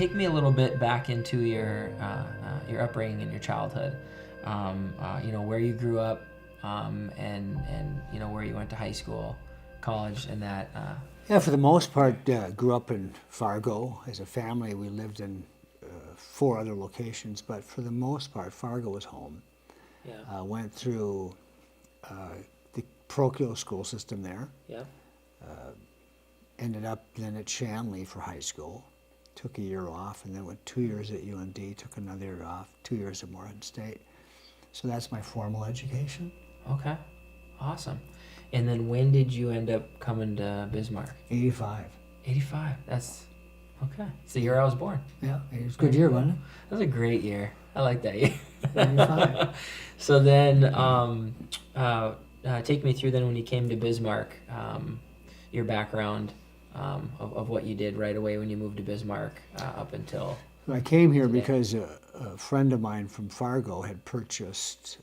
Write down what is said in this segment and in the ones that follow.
take me a little bit back into your upbringing and your childhood. Where you grew up, and where you went to high school, college, and that. Yeah, for the most part, grew up in Fargo. As a family, we lived in 4 other locations, but for the most part, Fargo was home. Yeah. Went through the parochial school system there. Yeah. Ended up then at Shanley for high school. Took a year off, and then went 2 years at UND. Took another year off. 2 years at Morehead State. So that's my formal education. Okay. Awesome. And then when did you end up coming to Bismarck? 85. 85. That's okay. It's the year I was born. Yeah, it was a good year, wasn't it? That was a great year. I like that year. 85. So then, take me through then when you came to Bismarck, your background of what you did right away when you moved to Bismarck up until. I came here today. because a friend of mine from Fargo had purchased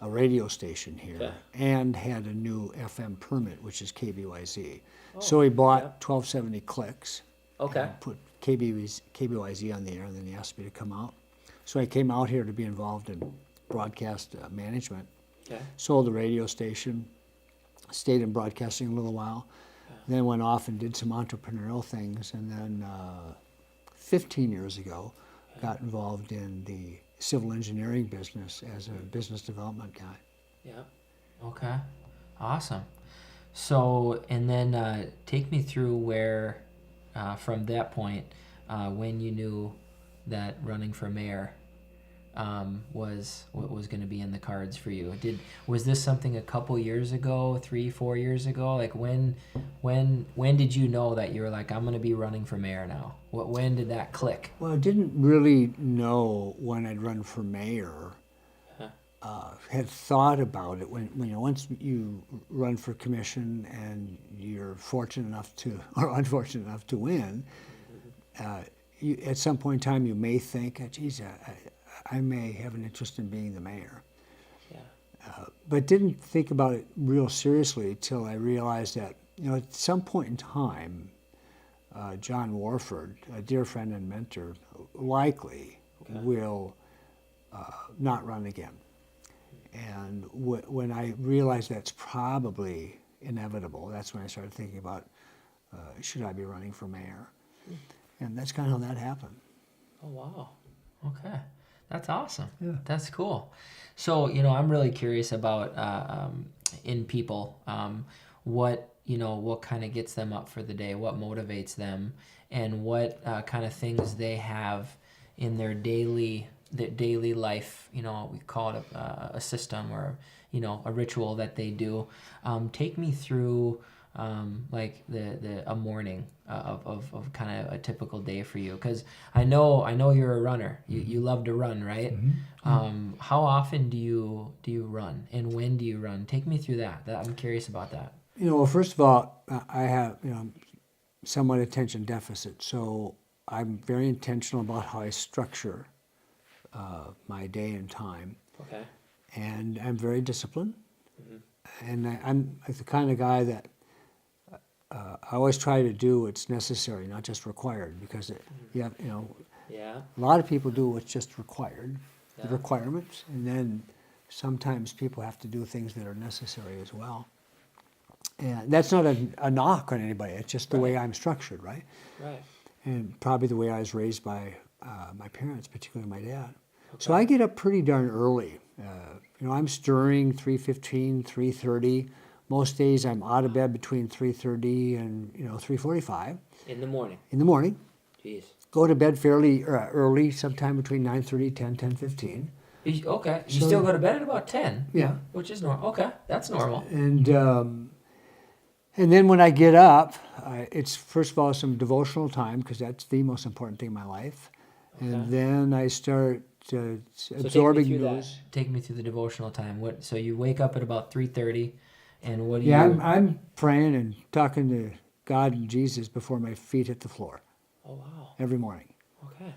a radio station here. Okay. And had a new FM permit, which is KBYZ. Oh, So he bought yeah. 1270 clicks. Okay. And put KBYZ on the air, and then he asked me to come out. So I came out here to be involved in broadcast management. Okay. Sold the radio station, stayed in broadcasting a little while, then went off and did some entrepreneurial things, and then 15 years ago got involved in the civil engineering business as a business development guy. Yeah. Okay. Awesome. So, and then take me through where, from that point, when you knew that running for mayor was what was going to be in the cards for you. Was this something a couple years ago, 3-4 years ago? Like when did you know that you were like, I'm going to be running for mayor now? When did that click? Well, I didn't really know when I'd run for mayor. Had thought about it when once you run for commission and you're fortunate enough to, or unfortunate enough to win, at some point in time you may think, geez, I may have an interest in being the mayor. Yeah. But didn't think about it real seriously until I realized that, at some point in time, John Warford, a dear friend and mentor, likely will not run again. And when I realized that's probably inevitable, that's when I started thinking about, should I be running for mayor? And that's kind of how that happened. Oh, wow. Okay. That's awesome. Yeah. That's cool. So, I'm really curious about in people, what kind of gets them up for the day, what motivates them, and what kind of things they have in their daily life. We call it a system or a ritual that they do. Take me through like a morning of kind of a typical day for you, because I know you're a runner. You love to run, right? Mm-hmm. How often do you run, and when do you run? Take me through that. I'm curious about that. Well, first of all, I have somewhat attention deficit, so I'm very intentional about how I structure my day and time. Okay. And I'm very disciplined. Mm-hmm. And I'm the kind of guy that I always try to do what's necessary, not just required, because Yeah. a lot of people do what's just required, the Yeah. requirements, and then sometimes people have to do things that are necessary as well. And that's not a knock on anybody. It's just the way I'm structured, right? Right. And probably the way I was raised by my parents, particularly my dad. Okay. So I get up pretty darn early. I'm stirring 3:15, 3:30. Most days I'm out of bed between 3:30 and 3:45. In the morning. In the morning. Jeez. Go to bed fairly early, sometime between 9:30, 10, 10:15. Okay. You So- still go to bed at about 10. Yeah. Which is normal. Okay, that's normal. And then when I get up, it's first of all some devotional time, because that's the most important thing in my life. Okay. And then I start So absorbing take me through news. Take me through the devotional time. So you wake up at about 3:30, and what do Yeah, you? I'm praying and talking to God and Jesus before my feet hit the floor Oh wow. every morning. Okay.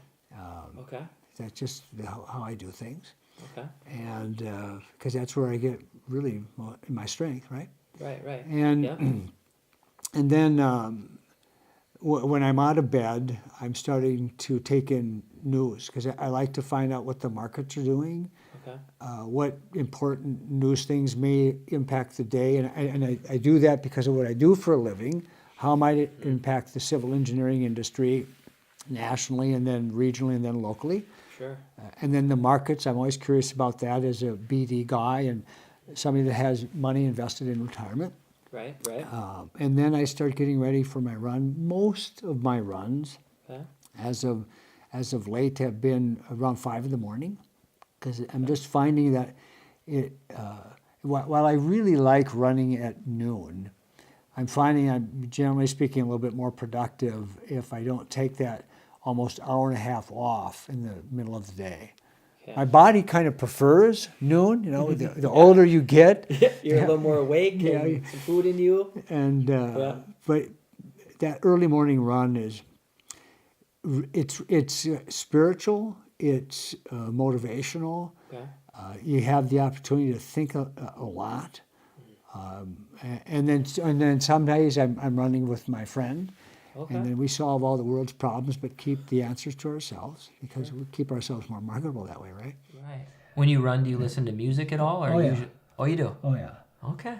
Okay. That's just how I do things. Okay. And because that's where I get really my strength, right? Right. And Yeah. and then when I'm out of bed, I'm starting to take in news because I like to find out what the markets are doing, Okay. what important news things may impact the day. And I do that because of what I do for a living. How might it impact the civil engineering industry nationally and then regionally and then locally? Sure. And then the markets, I'm always curious about that as a BD guy and somebody that has money invested in retirement. Right. Right. And then I start getting ready for my run. Most of my runs, Okay. as of late, have been around 5 in the morning, because I'm just finding that while I really like running at noon, I'm finding I'm generally speaking a little bit more productive if I don't take that almost hour and a half off in the middle of the day. Okay. My body kind of prefers noon. The older you get, You're a little more awake. Yeah. And some food in you. and but that early morning run it's spiritual, it's motivational. Okay. You have the opportunity to think a lot, and then some days I'm running with my friend, Okay. and then we solve all the world's problems, but keep the answers to ourselves because we keep ourselves more marketable that way, right? Right. When you run, do you listen to music at all, or Oh, yeah. Oh, you do. Oh yeah. Okay.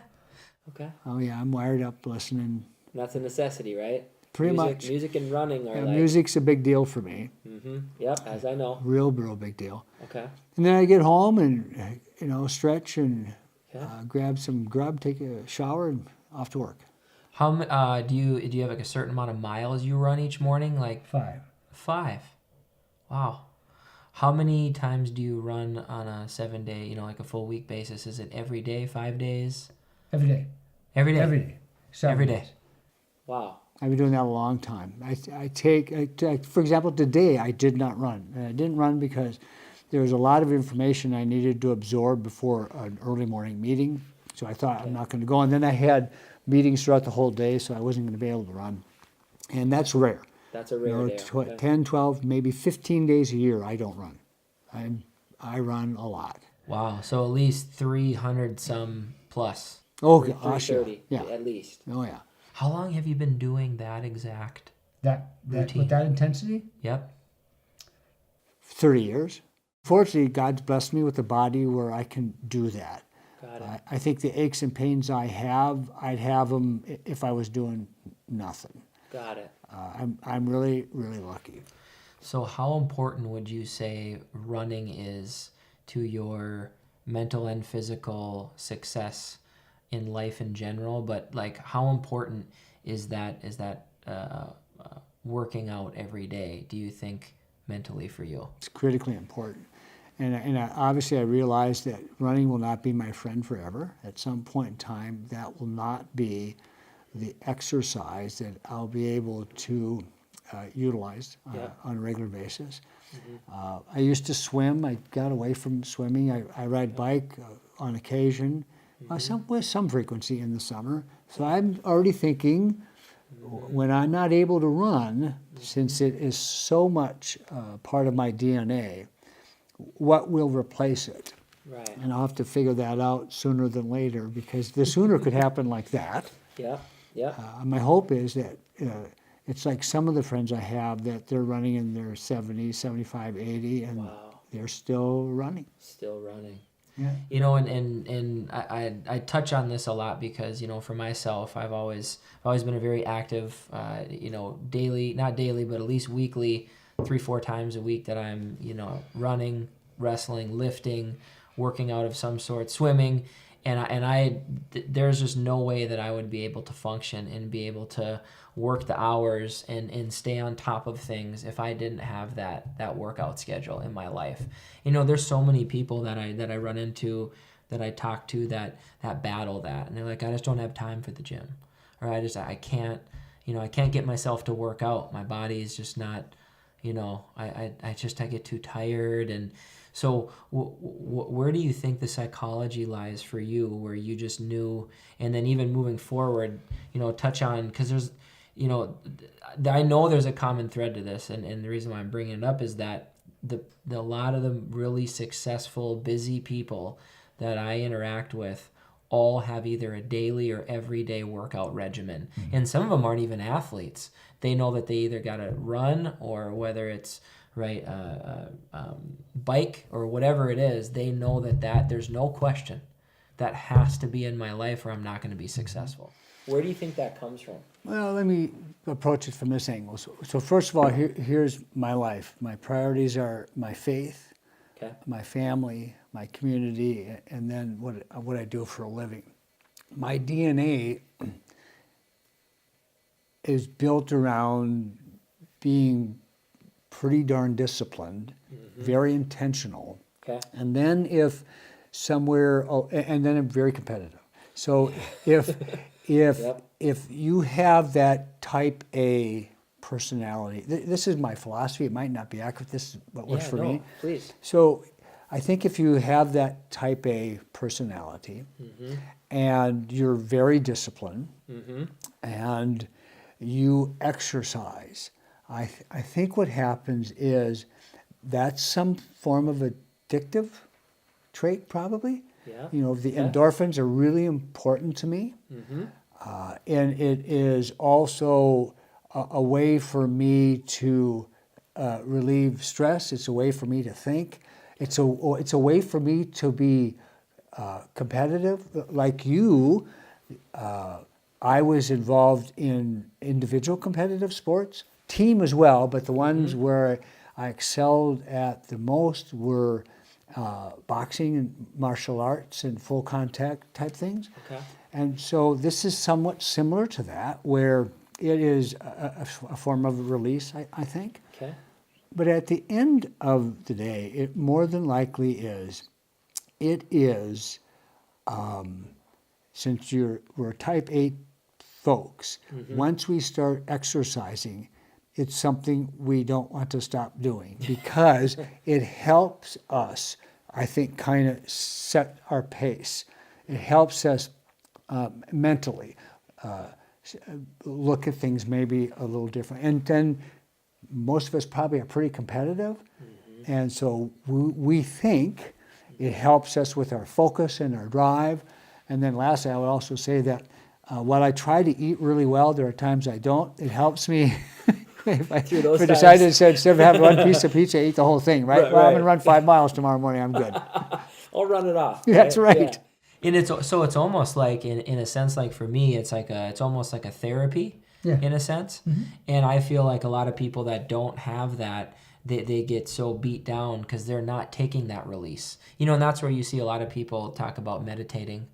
Okay. Oh yeah, I'm wired up listening. That's a necessity, right? Pretty music, much. Music and running are like. Music's a big deal for me. Mm-hmm. Yep, as I know. Real big deal. Okay. And then I get home and stretch and Okay. grab some grub, take a shower, and off to work. How do you have like a certain amount of miles you run each morning? Like 5. 5. Wow. How many times do you run on a 7-day, like a full week basis? Is it every day, 5 days? Every day. Every day. Every day. 7 Every day. days. Wow. I've been doing that a long time. I take, for example, today I did not run. And I didn't run because there was a lot of information I needed to absorb before an early morning meeting. So I thought I'm not going to go. And then I had meetings throughout the whole day, so I wasn't going to be able to run. And that's rare. That's a rare day. Okay. 10, 12, maybe 15 days a year I don't run. I run a lot. Wow. So at least 300 some plus. Oh gosh, 330 yeah. at least. Oh yeah. How long have you been doing that exact routine? With that intensity? Yep. 30 years. Fortunately, God's blessed me with a body where I can do that. Got it. I think the aches and pains I'd have them if I was doing nothing. Got it. I'm really, really lucky. So how important would you say running is to your mental and physical success in life in general? But like, how important is that working out every day, do you think, mentally for you? It's critically important. Obviously I realize that running will not be my friend forever. At some point in time, that will not be the exercise that I'll be able to utilize on a regular basis. Mm-hmm. I used to swim. I got away from swimming. I ride bike on occasion, with some frequency in the summer. So I'm already thinking, when I'm not able to run, since it is so much part of my DNA, what will replace it? Right. And I'll have to figure that out sooner than later, because the sooner could happen like that. Yeah. Yeah. My hope is that it's like some of the friends I have that they're running in their 70s, 75, 80, and Wow. they're still running. Still running. Yeah. And I touch on this a lot because, for myself, I've always been a very active, daily, not daily, but at least weekly, 3-4 times a week that I'm, running, wrestling, lifting, working out of some sort, swimming. And there's just no way that I would be able to function and be able to work the hours and stay on top of things if I didn't have that workout schedule in my life. There's so many people that I run into, that I talk to that battle that, and they're like, I just don't have time for the gym, or I can't get myself to work out. My body is just not, I get too tired. And so where do you think the psychology lies for you, where you just knew, and then even moving forward, touch on, because there's, I know there's a common thread to this, and the reason why I'm bringing it up is that a lot of the really successful, busy people that I interact with all have either a daily or everyday workout regimen. And some of them aren't even athletes. They know that they either got to run, or whether it's right bike or whatever it is, they know that there's no question that has to be in my life or I'm not going to be successful. Where do you think that comes from? Well, let me approach it from this angle. So first of all, here's my life. My priorities are my faith, Okay. my family, my community, and then what I do for a living. My DNA is built around being pretty darn disciplined, very intentional. Okay. And then and then I'm very competitive. So if Yep. if you have that type A personality, this is my philosophy. It might not be accurate. This is what works for me. Please. So I think if you have that type A personality and you're very disciplined and you exercise, I think what happens is that's some form of addictive trait, probably. Yeah. You know, the endorphins are really important to me. And it is also a way for me to relieve stress. It's a way for me to think. It's a way for me to be competitive. Like you, I was involved in individual competitive sports, team as well, but the ones where I excelled at the most were boxing and martial arts and full contact type things. Okay. And so this is somewhat similar to that, where it is a form of release, I think. Okay. But at the end of the day, it more than likely is, since we're type 8 folks, once we start exercising, it's something we don't want to stop doing because it helps us, I think, kind of set our pace. It helps us mentally look at things maybe a little different. And then most of us probably are pretty competitive, and so we think it helps us with our focus and our drive. And then lastly, I would also say that while I try to eat really well, there are times I don't. It helps me if I decided instead of having one piece of pizza, eat the whole thing, right? Right, Well, I'm right. going to run 5 miles tomorrow morning. I'm good. I'll run it off. That's right. Yeah. And it's almost like in a sense, like for me, it's almost like a therapy in a sense. And I feel like a lot of people that don't have that, they get so beat down because they're not taking that release. You know, and that's where you see a lot of people talk about meditating,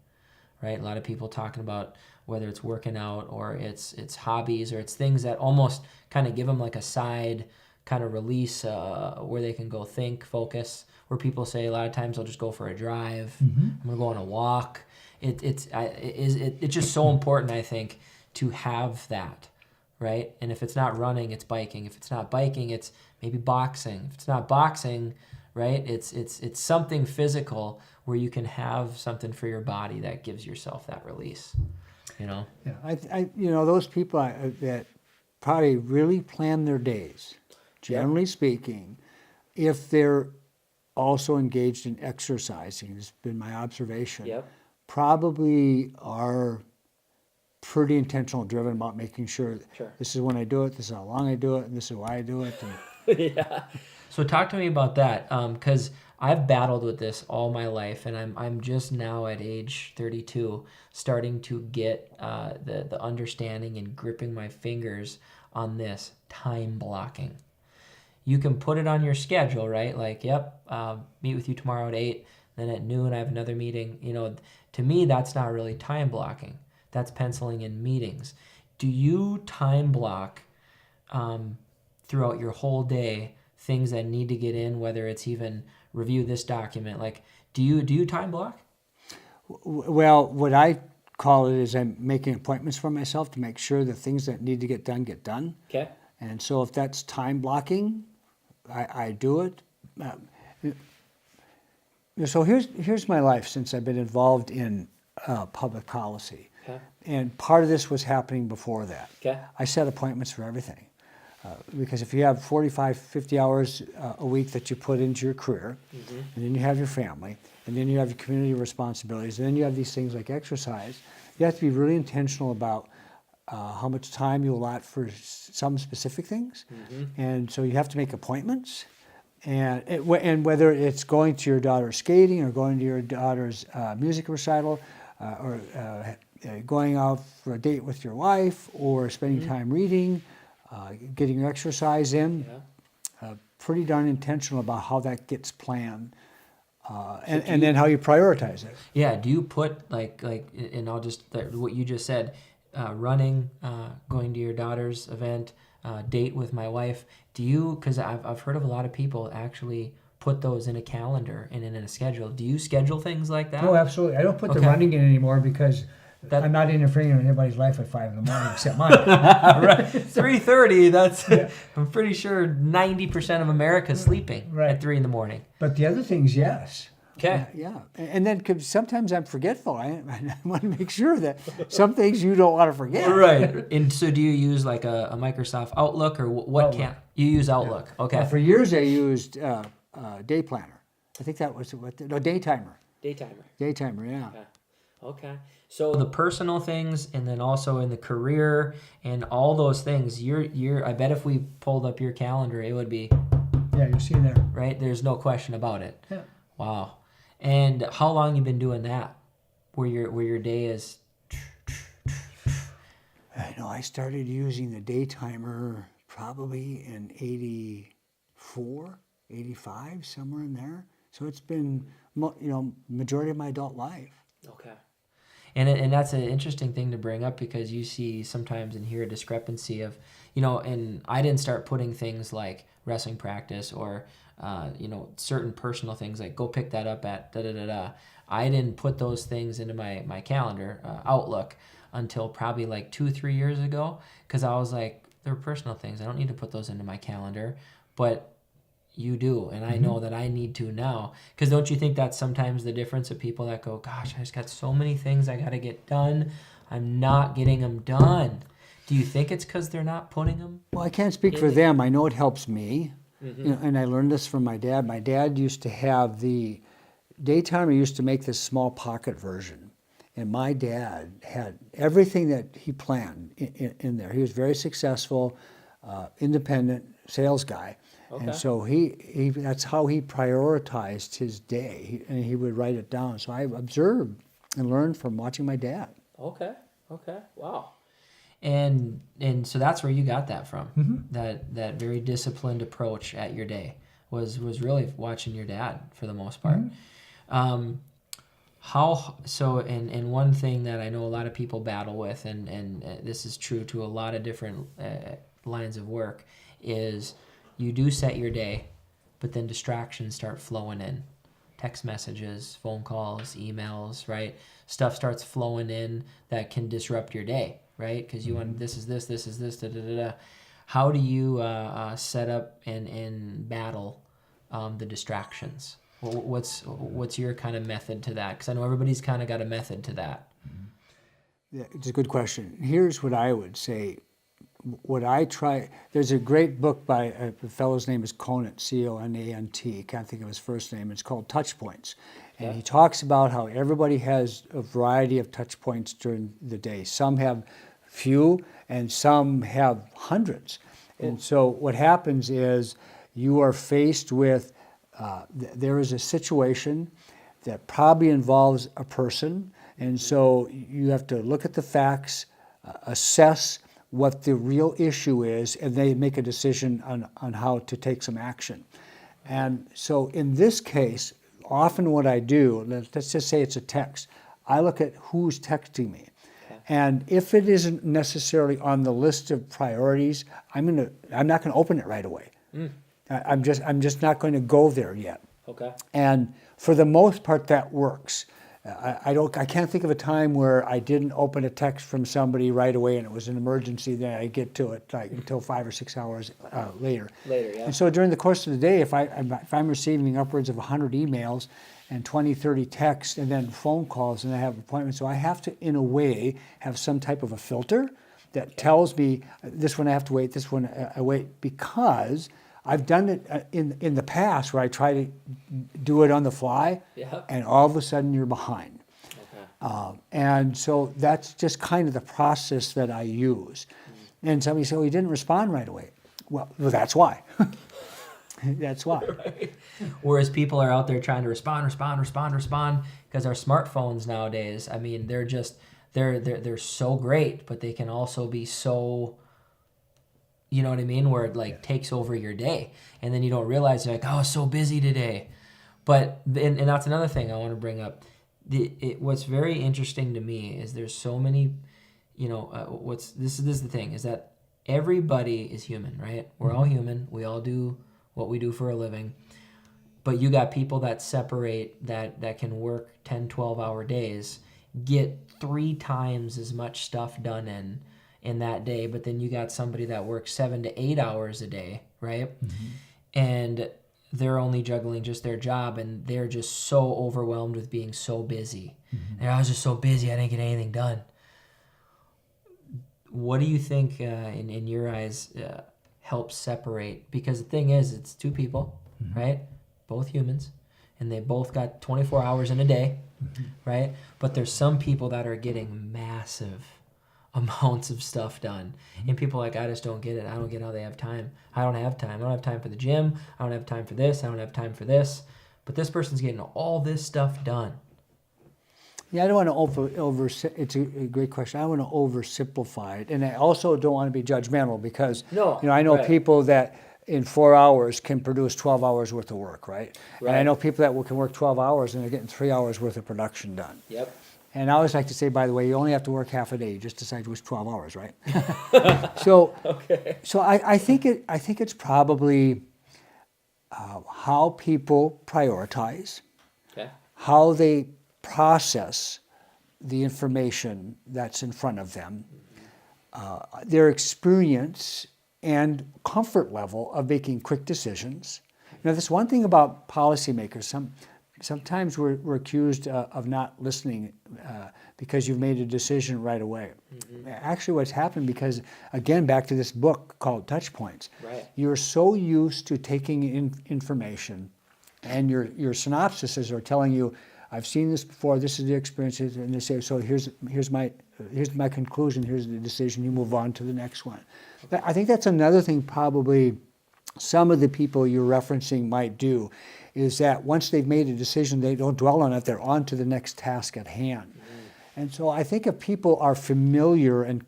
right? A lot of people talking about whether it's working out or it's hobbies or it's things that almost kind of give them like a side kind of release where they can go think, focus, where people say a lot of times they'll just go for a drive. I'm going to go on a walk. It's just so important, I think, to have that, right? And if it's not running, it's biking. If it's not biking, it's maybe boxing. If it's not boxing, right, it's something physical where you can have something for your body that gives yourself that release, you know? Yeah, those people that probably really plan their days, generally speaking, if they're also engaged in exercising, has been my observation, probably are pretty intentional, driven about making sure this is when I do it, this is how long I do it, and this is why I do it. Yeah. So talk to me about that, because I've battled with this all my life, and I'm just now at age 32 starting to get the understanding and gripping my fingers on this time blocking. You can put it on your schedule, right? Like, meet with you tomorrow at 8, then at noon I have another meeting. You know, to me, that's not really time blocking. That's penciling in meetings. Do you time block throughout your whole day things that need to get in, whether it's even review this document? Like, do you time block? Well, what I call it is I'm making appointments for myself to make sure the things that need to get done. Okay. And so if that's time blocking, I do it. So here's my life since I've been involved in public policy. Okay. And part of this was happening before that. Okay. I set appointments for everything. Because if you have 45, 50 hours a week that you put into your career, and then you have your family, and then you have your community responsibilities, and then you have these things like exercise, you have to be really intentional about how much time you allot for some specific things. And so you have to make appointments. And whether it's going to your daughter's skating or going to your daughter's music recital or going out for a date with your wife or spending time reading, getting your exercise in, pretty darn intentional about how that gets planned. And then how you prioritize it. Yeah. Do you put and I'll just, what you just said, running, going to your daughter's event, date with my wife. Do you, because I've heard of a lot of people actually put those in a calendar and in a schedule. Do you schedule things like that? Oh, absolutely. I don't put the running in anymore because I'm not interfering in anybody's life at 5 in the morning except mine. Right. 3:30, that's, I'm pretty sure 90% of America is sleeping at 3 in the morning. But the other things, yes. Okay. Yeah. And then 'cause sometimes I'm forgetful. I want to make sure that some things you don't want to forget. Right. And so do you use like a Microsoft Outlook or what Outlook. You use Outlook. Okay. Well, for years I used Day Planner. I think that was Day Timer. Daytimer. Day Timer, yeah. Okay. So the personal things and then also in the career and all those things, I bet if we pulled up your calendar, it would be. Yeah, you'll see there. Right? There's no question about it. Yeah. Wow. And how long you been doing that? Where your day is. I started using the Day Timer probably in 84, 85, somewhere in there. So it's been, majority of my adult life. Okay. And that's an interesting thing to bring up because you see sometimes and hear a discrepancy of, and I didn't start putting things like wrestling practice or, certain personal things like go pick that up at da-da-da-da. I didn't put those things into my calendar, Outlook, until probably like 2-3 years ago because I was like, they're personal things. I don't need to put those into my calendar, but you do, and I know that I need to now. Because don't you think that's sometimes the difference of people that go, gosh, I just got so many things I got to get done. I'm not getting them done. Do you think it's because they're not putting them? Well, I can't speak for them. I know it helps me. And I learned this from my dad. My dad used to have the Day Timer used to make this small pocket version. And my dad had everything that he planned in there. He was very successful, independent sales guy. Okay. And so he that's how he prioritized his day. And he would write it down. So I observed and learned from watching my dad. Okay. Wow. And so that's where you got that from. That very disciplined approach at your day was really watching your dad for the most part. And one thing that I know a lot of people battle with, and this is true to a lot of different lines of work, is you do set your day, but then distractions start flowing in. Text messages, phone calls, emails, right? Stuff starts flowing in that can disrupt your day, right? Because you want this is this, da da da da. How do you set up and battle the distractions? What's your kind of method to that? Because I know everybody's kind of got a method to that. Yeah, it's a good question. Here's what I would say. What I try, there's a great book by a fellow's name is Conant, C-O-N-A-N-T. Can't think of his first name. It's called Touch Points. And he talks about how everybody has a variety of touch points during the day. Some have few and some have hundreds. And so what happens is you are faced with, there is a situation that probably involves a person. And so you have to look at the facts, assess what the real issue is, and they make a decision on how to take some action. And so in this case, often what I do, let's just say it's a text, I look at who's texting me. Okay. And if it isn't necessarily on the list of priorities, I'm not gonna open it right away. I'm just not going to go there yet. Okay. And for the most part, that works. I can't think of a time where I didn't open a text from somebody right away and it was an emergency. Then I get to it until 5 or 6 hours later. Yeah. And so during the course of the day, if I'm receiving upwards of 100 emails and 20, 30 texts and then phone calls and I have appointments, so I have to, in a way, have some type of a filter that tells me this one I have to wait, this one I wait, because I've done it in the past where I try to do it on the fly, Yep. and all of a sudden you're behind. Okay. And so that's just kind of the process that I use. And somebody said, well, you didn't respond right away. Well, that's why. That's why. Right. Whereas people are out there trying to respond, because our smartphones nowadays, I mean, they're so great, but they can also be so, you know what I mean, where it like takes over your day, and then you don't realize you're like, oh, so busy today. But and that's another thing I want to bring up. What's very interesting to me is there's so many, you know, this is the thing is that everybody is human, right? We're all human. We all do what we do for a living. But you got people that separate that can work 10, 12-hour days, get 3 times as much stuff done in that day, but then you got somebody that works 7 to 8 hours a day, right? Mm-hmm. And they're only juggling just their job, and they're just so overwhelmed with being so busy. Mm-hmm. And I was just so busy, I didn't get anything done. What do you think, in your eyes, helps separate? Because the thing is, it's 2 people, mm-hmm. right? Both humans, and they both got 24 hours in a day, mm-hmm. right? But there's some people that are getting massive amounts of stuff done, and people are like, I just don't get it. I don't get how they have time. I don't have time. I don't have time for the gym. I don't have time for this. I don't have time for this. But this person's getting all this stuff done. Yeah, I don't want to it's a great question. I don't want to oversimplify it, and I also don't want to be judgmental because I know right. people that in 4 hours can produce 12 hours worth of work, right? And I know people that can work 12 hours and they're getting 3 hours worth of production done. Yep. And I always like to say, by the way, you only have to work half a day. You just decide which 12 hours, right? So I think it's probably how people prioritize, how they process the information that's in front of them, their experience and comfort level of making quick decisions. Now, there's one thing about policymakers. Sometimes we're accused of not listening because you've made a decision right away. Mm-hmm. Actually, what's happened, because, again, back to this book called Touch Points, right. You're so used to taking in information, and your synopsises are telling you, I've seen this before, this is the experiences, and they say, so here's my conclusion, here's the decision, you move on to the next one. I think that's another thing probably some of the people you're referencing might do, is that once they've made a decision, they don't dwell on it, they're on to the next task at hand. Mm-hmm. And so I think if people are familiar and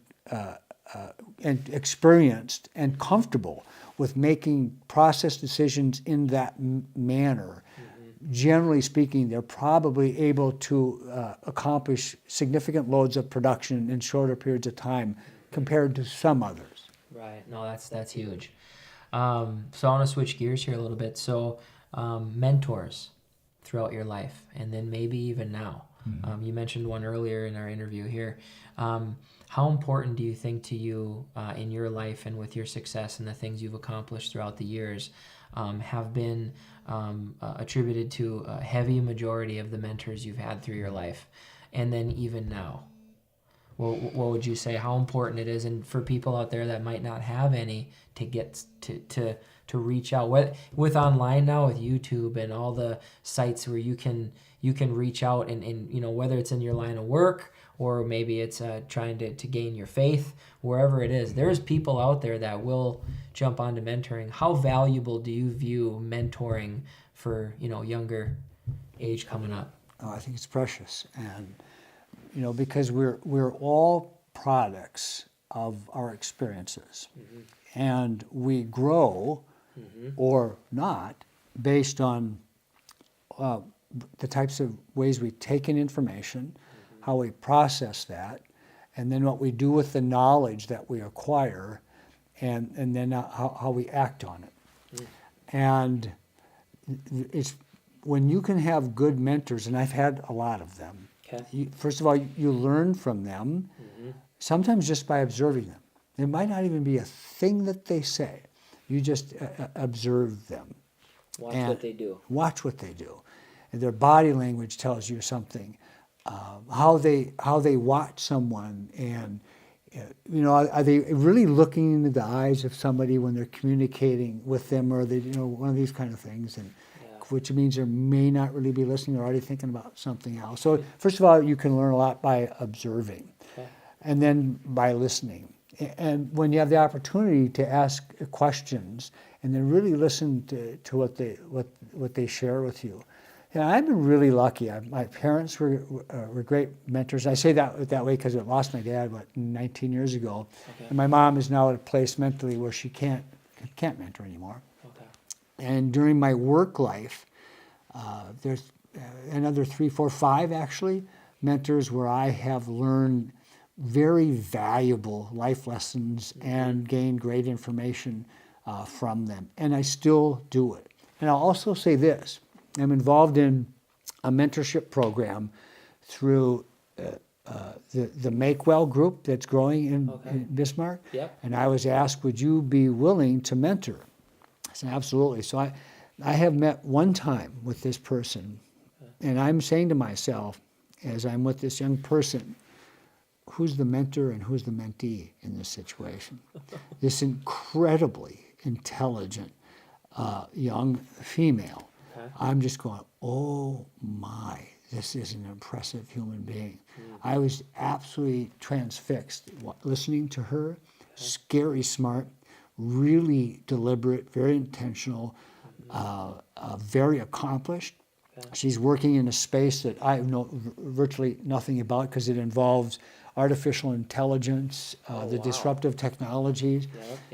experienced and comfortable with making process decisions in that manner, mm-hmm. generally speaking, they're probably able to accomplish significant loads of production in shorter periods of time compared to some others. Right. No, that's huge. So I want to switch gears here a little bit. So mentors throughout your life, and then maybe even now. Mm-hmm. You mentioned one earlier in our interview here. How important do you think to you in your life and with your success and the things you've accomplished throughout the years have been attributed to a heavy majority of the mentors you've had through your life, and then even now? What would you say how important it is, and for people out there that might not have any, to get to reach out with online now, with YouTube and all the sites where you can reach out and whether it's in your line of work or maybe it's trying to gain your faith, wherever it is, there's people out there that will jump onto mentoring. How valuable do you view mentoring for younger age coming up? Oh, I think it's precious, and because we're all products of our experiences, mm-hmm. and we grow, mm-hmm. or not, based on the types of ways we take in information, mm-hmm. how we process that, and then what we do with the knowledge that we acquire, and then how we act on it. Mm-hmm. And it's when you can have good mentors, and I've had a lot of them. Okay. First of all, you learn from them, mm-hmm. sometimes just by observing them. There might not even be a thing that they say. You just observe them. Watch what they do. Watch what they do. And their body language tells you something. How they watch someone are they really looking into the eyes of somebody when they're communicating with them, or they, one of these kind of things, and which means they may not really be listening, or already thinking about something else. So first of all, you can learn a lot by observing, and then by listening. And when you have the opportunity to ask questions, and then really listen to what they share with you. I've been really lucky. My parents were great mentors. I say that way because I lost my dad 19 years ago, and my mom is now at a place mentally where she can't mentor anymore. And during my work life, there's another 3, 4, 5 actually mentors where I have learned very valuable life lessons and gained great information from them, and I still do it. And I'll also say this. I'm involved in a mentorship program through the Make Well group that's growing in Bismarck. And I was asked, would you be willing to mentor? I said, absolutely. So I have met one time with this person, and I'm saying to myself, as I'm with this young person, who's the mentor and who's the mentee in this situation? This incredibly intelligent young female. I'm just going, oh my, this is an impressive human being. I was absolutely transfixed listening to her, scary smart, really deliberate, very intentional, very accomplished. She's working in a space that I know virtually nothing about because it involves artificial intelligence, the disruptive technologies.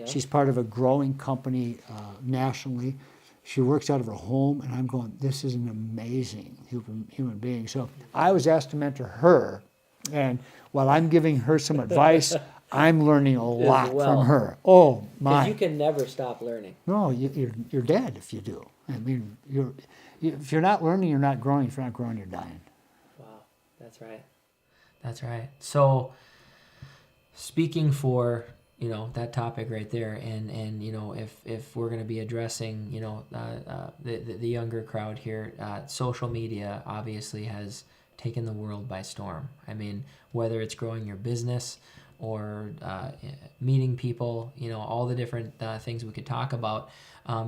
She's part of a growing company nationally. She works out of her home, and I'm going, this is an amazing human being. So I was asked to mentor her, and while I'm giving her some advice, I'm learning a lot from her. Oh, my. You can never stop learning. No, you're dead if you do. I mean, if you're not learning, you're not growing. If you're not growing, you're dying. Wow, that's right. That's right. So speaking for that topic right there, and if we're going to be addressing the younger crowd here, social media obviously has taken the world by storm. I mean, whether it's growing your business or meeting people, all the different things we could talk about.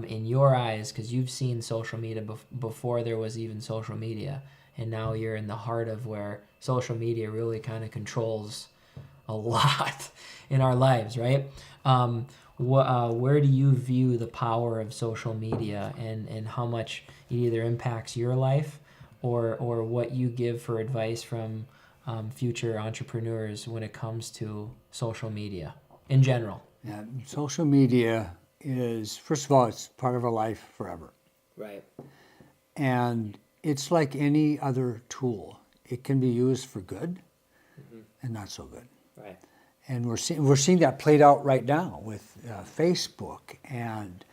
In your eyes, because you've seen social media before there was even social media, and now you're in the heart of where social media really kind of controls a lot in our lives, right? Where do you view the power of social media, and how much it either impacts your life or what you give for advice from future entrepreneurs when it comes to social media in general? Yeah, social media is, first of all, it's part of our life forever. Right. And it's like any other tool. It can be used for good and not so good. Right. And we're seeing that played out right now with Facebook and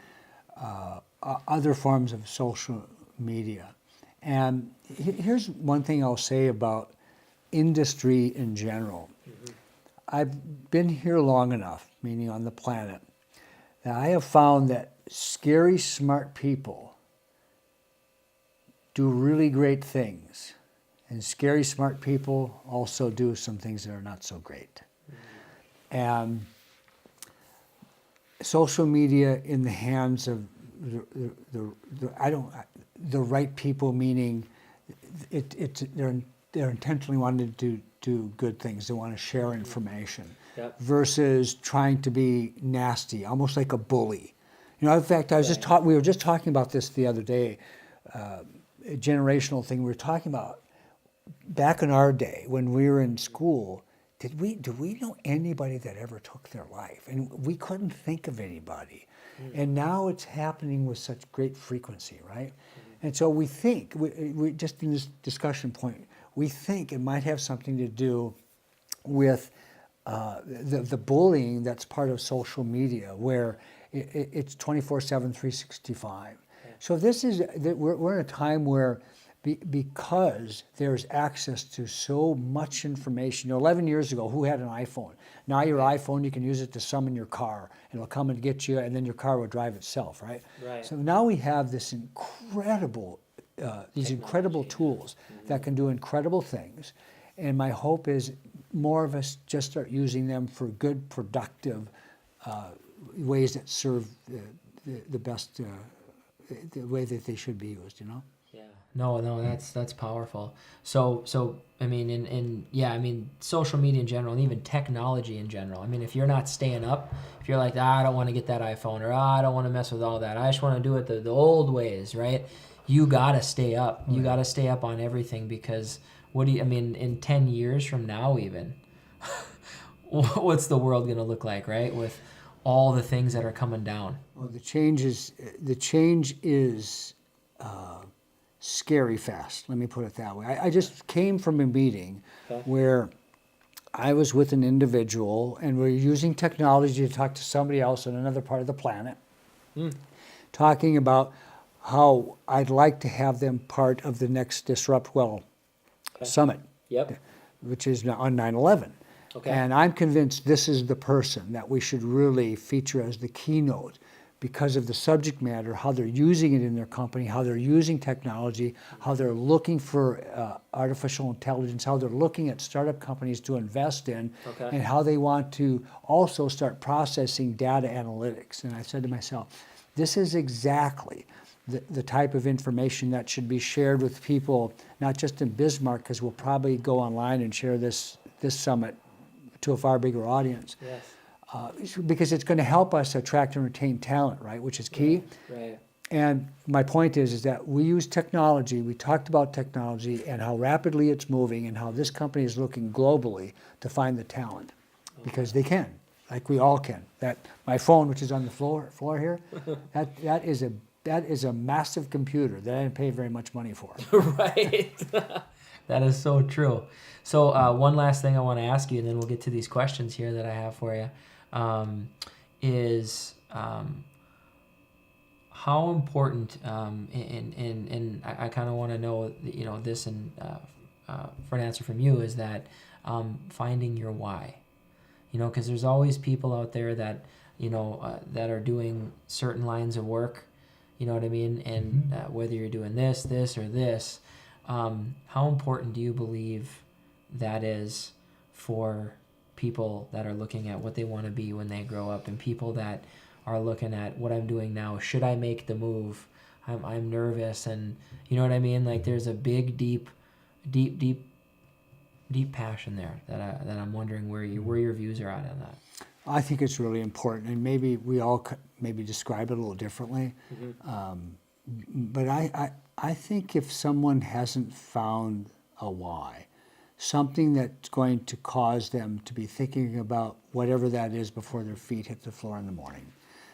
other forms of social media. And here's one thing I'll say about industry in general. I've been here long enough, meaning on the planet, that I have found that scary smart people do really great things. And scary smart people also do some things that are not so great. And social media in the hands of the right people, meaning they're intentionally wanting to do good things. They want to share information versus trying to be nasty, almost like a bully. In fact, we were just talking about this the other day, a generational thing. We were talking about back in our day when we were in school. Do we know anybody that ever took their life? And we couldn't think of anybody. And now it's happening with such great frequency, right? And so we think, we just in this discussion point, we think it might have something to do with the bullying that's part of social media, where it's 24/7, 365. So we're in a time where because there's access to so much information. 11 years ago, who had an iPhone? Now your iPhone, you can use it to summon your car, and it'll come and get you, and then your car will drive itself, right? So now we have this incredible, these incredible tools that can do incredible things. And my hope is more of us just start using them for good, productive ways that serve the best, the way that they should be used, you know? Yeah. No, that's powerful. So I mean, I mean, social media in general, and even technology in general. I mean, if you're not staying up, if you're like, I don't want to get that iPhone, or I don't want to mess with all that, I just want to do it the old ways, right? You gotta stay up. You gotta stay up on everything, because I mean, in 10 years from now, even, what's the world gonna look like, right? With all the things that are coming down. Well, the change is scary fast. Let me put it that way. I just came from a meeting where I was with an individual, and we're using technology to talk to somebody else on another part of the planet, talking about how I'd like to have them part of the next Disrupt Well Summit, which is on 9/11. Okay. And I'm convinced this is the person that we should really feature as the keynote, because of the subject matter, how they're using it in their company, how they're using technology, how they're looking for artificial intelligence, how they're looking at startup companies to invest in, and how they want to also start processing data analytics. And I said to myself, this is exactly the type of information that should be shared with people, not just in Bismarck, because we'll probably go online and share this summit to a far bigger audience. Yes. Because it's going to help us attract and retain talent, right, which is key. Right. And my point is that we use technology. We talked about technology and how rapidly it's moving, and how this company is looking globally to find the talent, because they can, like we all can. That my phone, which is on the floor here, that is a massive computer that I didn't pay very much money for. Right. That is so true. So one last thing I want to ask you, and then we'll get to these questions here that I have for you, is how important, and I kind of want to know, you know, this, and for an answer from you, is that finding your why. You know, because there's always people out there that, you know, that are doing certain lines of work, you know what I mean? And whether you're doing this, or this, how important do you believe that is for people that are looking at what they want to be when they grow up, and people that are looking at what I'm doing now? Should I make the move? I'm nervous, and you know what I mean? Like, there's a big, deep passion there that I'm wondering where your views are at on that. I think it's really important, and maybe we all maybe describe it a little differently. But I think if someone hasn't found a why, something that's going to cause them to be thinking about whatever that is before their feet hit the floor in the morning,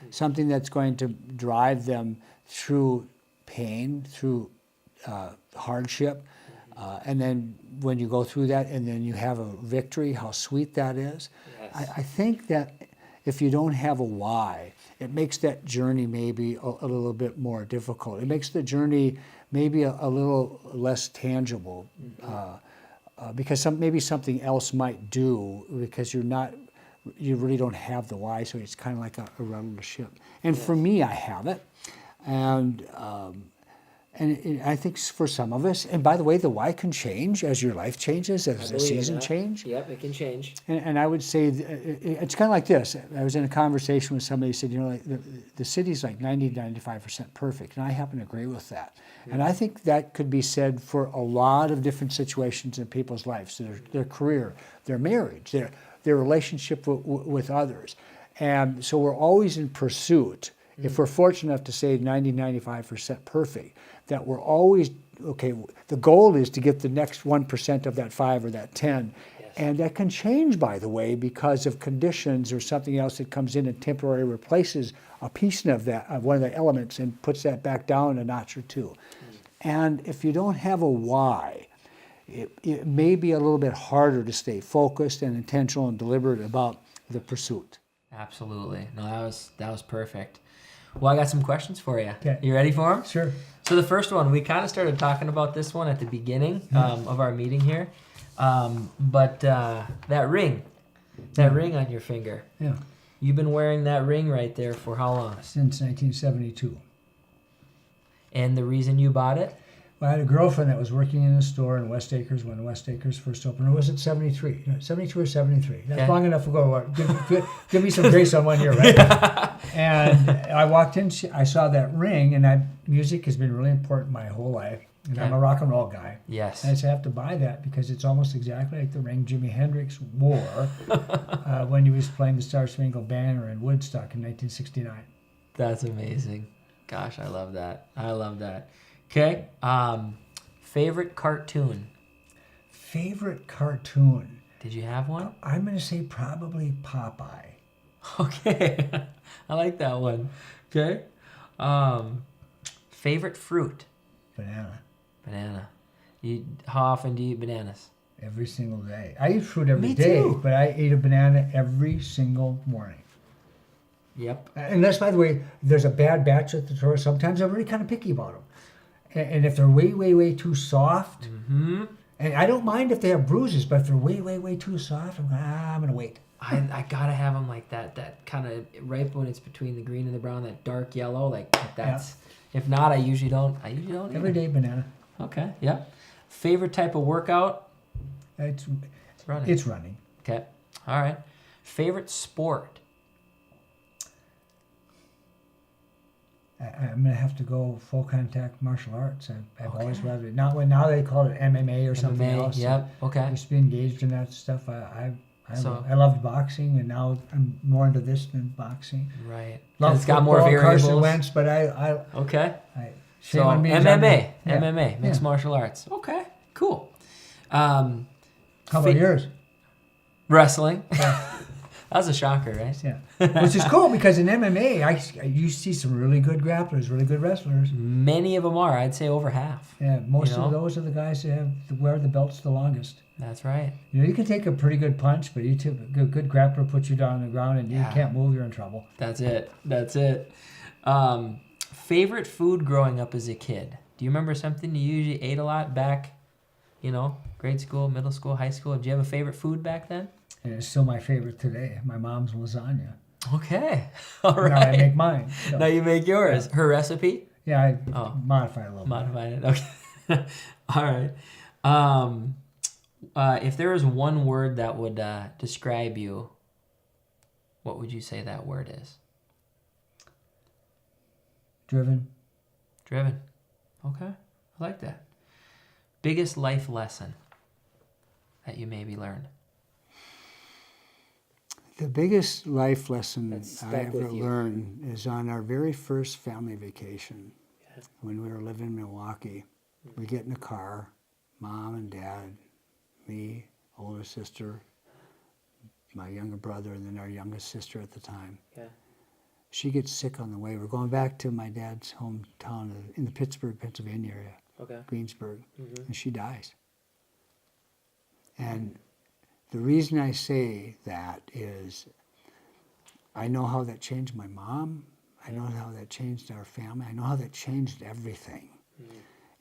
something that's going to drive them through pain, through hardship, and then when you go through that and then you have a victory, how sweet that is. Yes. I think that if you don't have a why, it makes that journey maybe a little bit more difficult. It makes the journey maybe a little less tangible, because maybe something else might do, because you really don't have the why, so it's kind of like a rudderless ship. And for me, I have it, and I think for some of us, and by the way, the why can change as your life changes, as the season change. Yep, it can change. And I would say it's kind of like this. I was in a conversation with somebody who said, you know, like the city's like 90-95% perfect, and I happen to agree with that. And I think that could be said for a lot of different situations in people's lives: their career, their marriage, their relationship with others. And so we're always in pursuit. If we're fortunate enough to say 90-95% perfect, that we're always, okay, the goal is to get the next 1% of that 5 or that 10. Yes. And that can change, by the way, because of conditions or something else that comes in and temporarily replaces a piece of that, of one of the elements, and puts that back down a notch or two. And if you don't have a why, it may be a little bit harder to stay focused and intentional and deliberate about the pursuit. Absolutely. No, that was perfect. Well, I got some questions for you. Okay. You ready for them? Sure. So the first one, we kind of started talking about this one at the beginning of our meeting here. But that ring on your finger. Yeah. You've been wearing that ring right there for how long? Since 1972. And the reason you bought it? Well, I had a girlfriend that was working in a store in West Acres when West Acres first opened. Or was it 73? 72 or 73? That's Okay. long enough ago. Give me some grace on 1 year, right? And I walked in, I saw that ring, and music has been really important my whole life. And I'm a rock and roll guy. Yes. And I said, I have to buy that because it's almost exactly like the ring Jimi Hendrix wore when he was playing the Star Spangled Banner in Woodstock in 1969. That's amazing. Gosh, I love that. I love that. Okay. Favorite cartoon? Favorite cartoon? Did you have one? I'm going to say probably Popeye. Okay. I like that one. Okay. Favorite fruit? Banana. Banana. How often do you eat bananas? Every single day. I eat fruit every Me day, too. but I eat a banana every single morning. Yep. Unless, by the way, there's a bad batch at the store. Sometimes I'm really kind of picky about them. And if they're way, way, way too soft, and I don't mind if they have bruises, but if they're way, way, way too soft, I'm going to wait. I gotta have them like that kind of right when it's between the green and the brown, that dark yellow, like that's. If not, I usually don't. Every day banana. Okay. Yeah. Favorite type of workout? It's Running. It's running. Okay. All right. Favorite sport? I'm going to have to go full contact martial arts. I've always loved it. Now they call it MMA or something MMA, else. Yep. I Okay. used to be engaged in that stuff. I So- loved boxing, and now I'm more into this than boxing. Right. Love It's got more football, variables. Carson Wentz, but I Okay. shame So on me. MMA, Yeah. MMA, mixed Yeah. martial arts. Okay. Cool. How about yours? Wrestling. That was a shocker, right? Yeah, which is cool because in MMA, you see some really good grapplers, really good wrestlers. Many of them are. I'd say over half. Yeah, most You know? of those are the guys that wear the belts the longest. That's right. You can take a pretty good punch, but a good grappler puts you down on the ground and you Yeah. can't move, you're in trouble. That's it. That's it. Favorite food growing up as a kid? Do you remember something you usually ate a lot back, grade school, middle school, high school? Did you have a favorite food back then? And it's still my favorite today. My mom's lasagna. Okay. All right. Now I make mine. So, Now you make yours. Her recipe? yeah, I Oh. modify it a little bit. Modified it. Okay. All right. If there was one word that would describe you, what would you say that word is? Driven. Driven. Okay. I like that. Biggest life lesson that you maybe learned? The biggest life lesson That stuck I ever with you. learned is on our very first family vacation when we were living in Milwaukee. We get in a car, mom and dad, me, older sister, my younger brother, and then our youngest sister at the time. Yeah. She gets sick on the way. We're going back to my dad's hometown in the Pittsburgh, Pennsylvania area, Okay. Greensburg, Mm-hmm. and she dies. And the reason I say that is I know how that changed my mom. I know how that changed our family. I know how that changed everything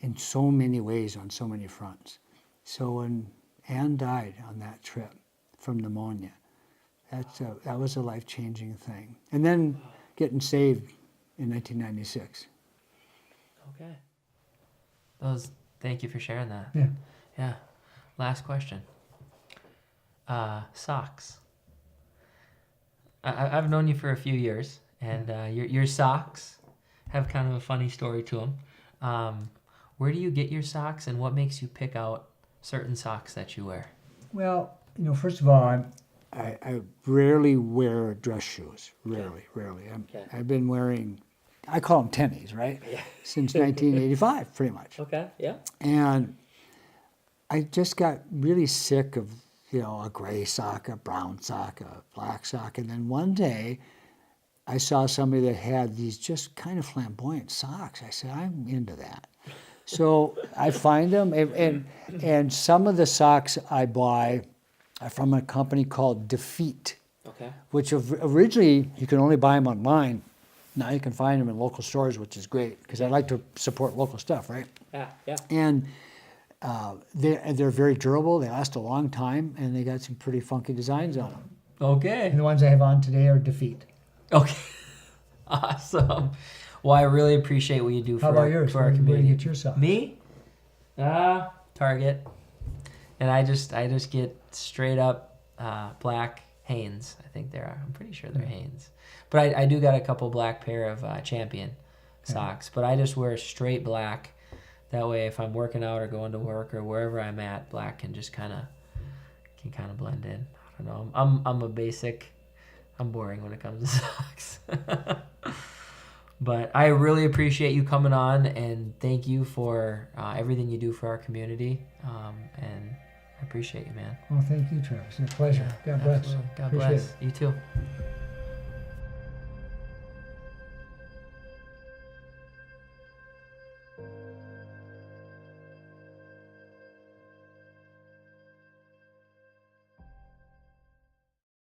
in so many ways on so many fronts. So when Ann died on that trip from pneumonia, that was a life-changing thing. And then getting saved in 1996. Okay. Thank you for sharing that. Yeah. Yeah. Last question. Socks. I've known you for a few years, and your socks have kind of a funny story to them. Where do you get your socks, and what makes you pick out certain socks that you wear? Well, first of all, I rarely wear dress shoes. Rarely. Okay. I've been wearing, I call them tennies, right? Yeah. Since 1985, pretty much. Okay. Yeah. And I just got really sick of, a gray sock, a brown sock, a black sock. And then one day I saw somebody that had these just kind of flamboyant socks. I said, I'm into that. So I find them, and some of the socks I buy are from a company called Defeat, Okay. which originally you can only buy them online. Now you can find them in local stores, which is great because I like to support local stuff, right? Yeah. Yeah. And they're very durable. They last a long time, and they got some pretty funky designs on them. Okay. And the ones I have on today are Defeat. Okay. Awesome. Well, I really appreciate what you do How for about our, yours? for our Where do you community. get your socks? Me? Target. And I just get straight up black Hanes. I think I'm pretty sure they're Hanes. But I do got a couple black pair of Champion socks. But I just wear straight black. That way, if I'm working out or going to work or wherever I'm at, black can just kind of blend in. I don't know. I'm a basic. I'm boring when it comes to socks. But I really appreciate you coming on, and thank you for everything you do for our community. And I appreciate you, man. Well, thank you, Travis. It's a pleasure. God bless. Absolutely. God Appreciate bless. it. You too.